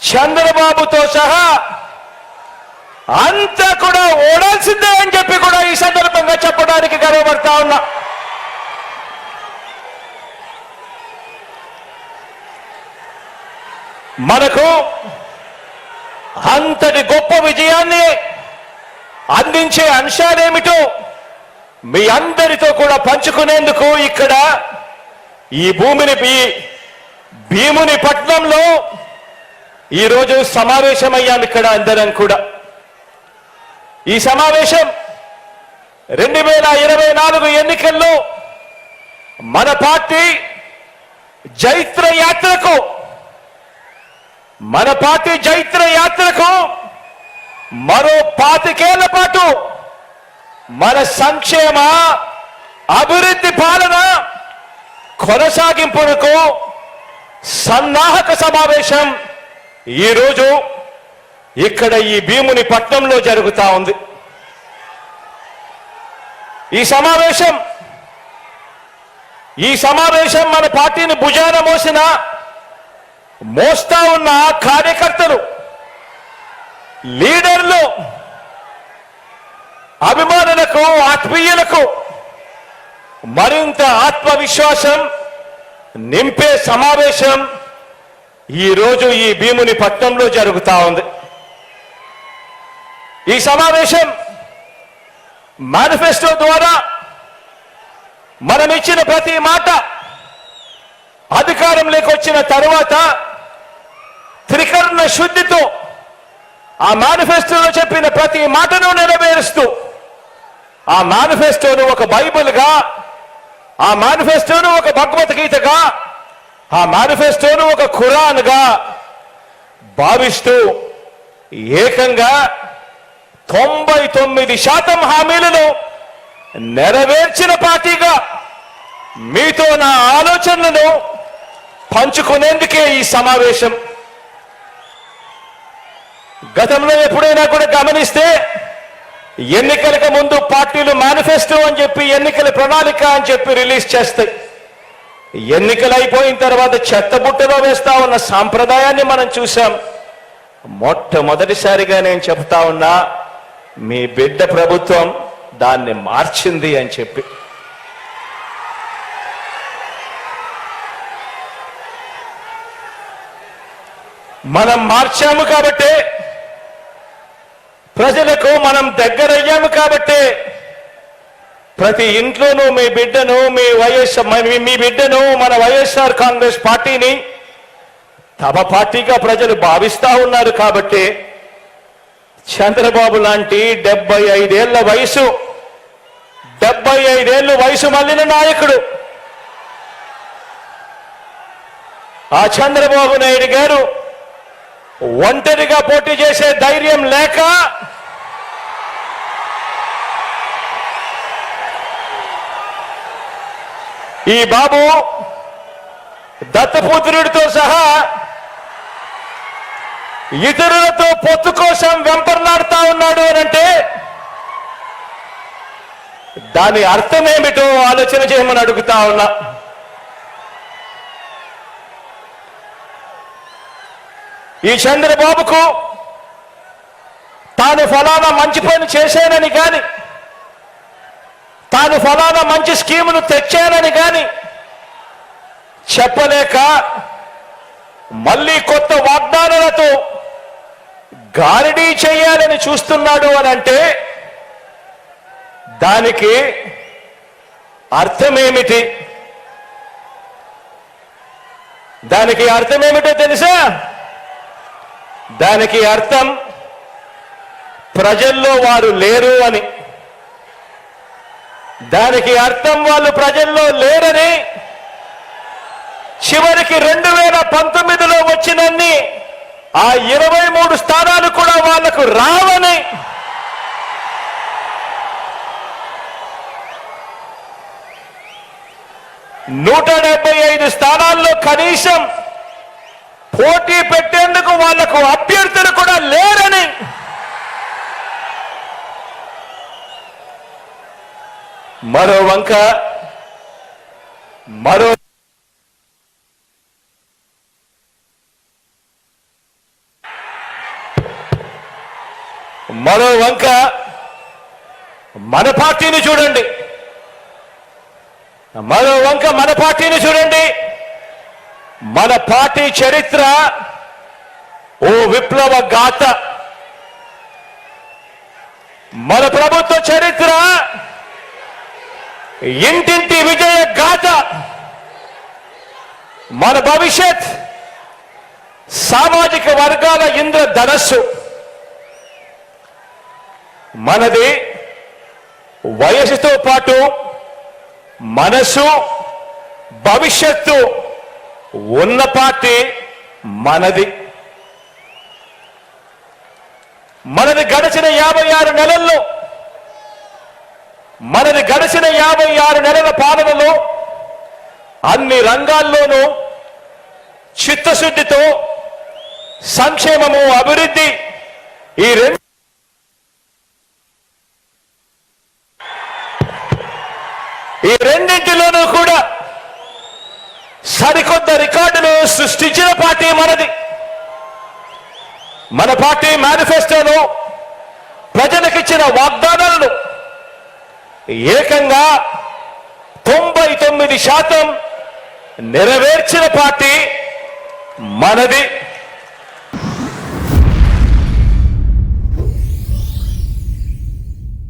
చంద్రబాబుతో సహా అంతా కూడా ఓడాల్సిందే అని చెప్పి కూడా ఈ సందర్భంగా చెప్పడానికి గర్వపడతా ఉన్నా. మనకు అంతటి గొప్ప విజయాన్ని అందించే అంశాలేమిటో మీ అందరితో కూడా పంచుకునేందుకు ఇక్కడ ఈ భీముని పట్నంలో ఈరోజు సమావేశమయ్యాం. ఇక్కడ అందరం కూడా ఈ సమావేశం 2024 ఎన్నికల్లో మన పార్టీ జైత్ర యాత్రకు మరో 25 ఏళ్ల పాటు మన సంక్షేమ అభివృద్ధి పాలన కొనసాగింపునకు సన్నాహక సమావేశం ఈరోజు ఇక్కడ ఈ భీముని పట్నంలో జరుగుతా ఉంది. ఈ సమావేశం మన పార్టీని భుజాన మోస్తా ఉన్న కార్యకర్తలు, లీడర్లు, అభిమానులకు, ఆత్మీయులకు మరింత ఆత్మవిశ్వాసం నింపే సమావేశం ఈరోజు ఈ భీముని పట్నంలో జరుగుతా ఉంది. ఈ సమావేశం మేనిఫెస్టో ద్వారా మనం ఇచ్చిన ప్రతి మాట అధికారంలోకి వచ్చిన తరువాత త్రికరణ శుద్ధితో ఆ మేనిఫెస్టోలో చెప్పిన ప్రతి మాటను నెరవేరుస్తూ ఆ మేనిఫెస్టోను ఒక బైబిల్గా, ఆ మేనిఫెస్టోను ఒక భగవద్గీతగా, ఆ మేనిఫెస్టోను ఒక ఖురాన్గా భావిస్తూ ఏకంగా 99% హామీలను నెరవేర్చిన పార్టీగా మీతో నా ఆలోచనలను పంచుకునేందుకే ఈ సమావేశం. గతంలో ఎప్పుడైనా కూడా గమనిస్తే ఎన్నికలకు ముందు పార్టీలు మేనిఫెస్టో అని చెప్పి, ఎన్నికల ప్రణాళిక అని చెప్పి రిలీజ్ చేస్తాయి. ఎన్నికలు అయిపోయిన తర్వాత చెత్తబుట్టలో వేస్తా ఉన్న సాంప్రదాయాన్ని మనం చూసాం. మొట్టమొదటిసారిగా నేను చెప్తా ఉన్నా, మీ బిడ్డ ప్రభుత్వం దాన్ని మార్చింది అని చెప్పి. మనం మార్చాము కాబట్టి, ప్రజలకు మనం దగ్గరయ్యాము కాబట్టి ప్రతి ఇంట్లోనూ మీ బిడ్డను, మీ బిడ్డను, మన వైఎస్ఆర్ కాంగ్రెస్ పార్టీని తమ పార్టీగా ప్రజలు భావిస్తా ఉన్నారు. కాబట్టి చంద్రబాబు లాంటి 75 ఏళ్ళ వయసు మళ్ళిన నాయకుడు ఆ చంద్రబాబు నాయుడు గారు ఒంటరిగా పోటీ చేసే ధైర్యం లేక ఈ బాబు దత్తపుత్రుడితో సహా ఇతరులతో పొత్తు కోసం వెంపర్లాడుతా ఉన్నాడు అనంటే దాని అర్థం ఏమిటో ఆలోచన చేయమని అడుగుతా ఉన్నా. ఈ చంద్రబాబుకు తాను ఫలానా మంచి పని చేశానని కానీ, తాను ఫలానా మంచి స్కీమును తెచ్చానని కానీ చెప్పలేక మళ్ళీ కొత్త వాగ్దానాలతో గారడీ చేయాలని చూస్తున్నాడు అని అంటే దానికి అర్థమేమిటి? దానికి అర్థమేమిటో తెలుసా? దానికి అర్థం ప్రజల్లో వారు లేరు అని. దానికి అర్థం వాళ్ళు ప్రజల్లో లేరని, చివరికి 2019లో వచ్చినన్ని ఆ 23 స్థానాలు కూడా వాళ్లకు రావని, నూట 175 స్థానాల్లో కనీసం పోటీ పెట్టేందుకు వాళ్లకు అభ్యర్థులు కూడా లేరని, మరో వంక మరో వంక మన పార్టీని చూడండి, మరో వంక మన పార్టీని చూడండి. మన పార్టీ చరిత్ర ఓ విప్లవ గాథ. మన ప్రభుత్వ చరిత్ర ఇంటింటి విజయ గాథ. మన భవిష్యత్ సామాజిక వర్గాల ఇంద్రధనస్సు. మనది వయసుతో పాటు మనసు, భవిష్యత్తు ఉన్న పార్టీ మనది. మనది గడిచిన 56 నెలల్లో, మనది గడిచిన 56 నెలల పాలనలో అన్ని రంగాల్లోనూ చిత్తశుద్ధితో సంక్షేమము, అభివృద్ధి ఈ రెండింటిలోనూ కూడా సరికొత్త రికార్డులు సృష్టించిన పార్టీ మనది. మన పార్టీ మేనిఫెస్టోలో ప్రజలకిచ్చిన వాగ్దానాలను ఏకంగా 99% నెరవేర్చిన పార్టీ మనది.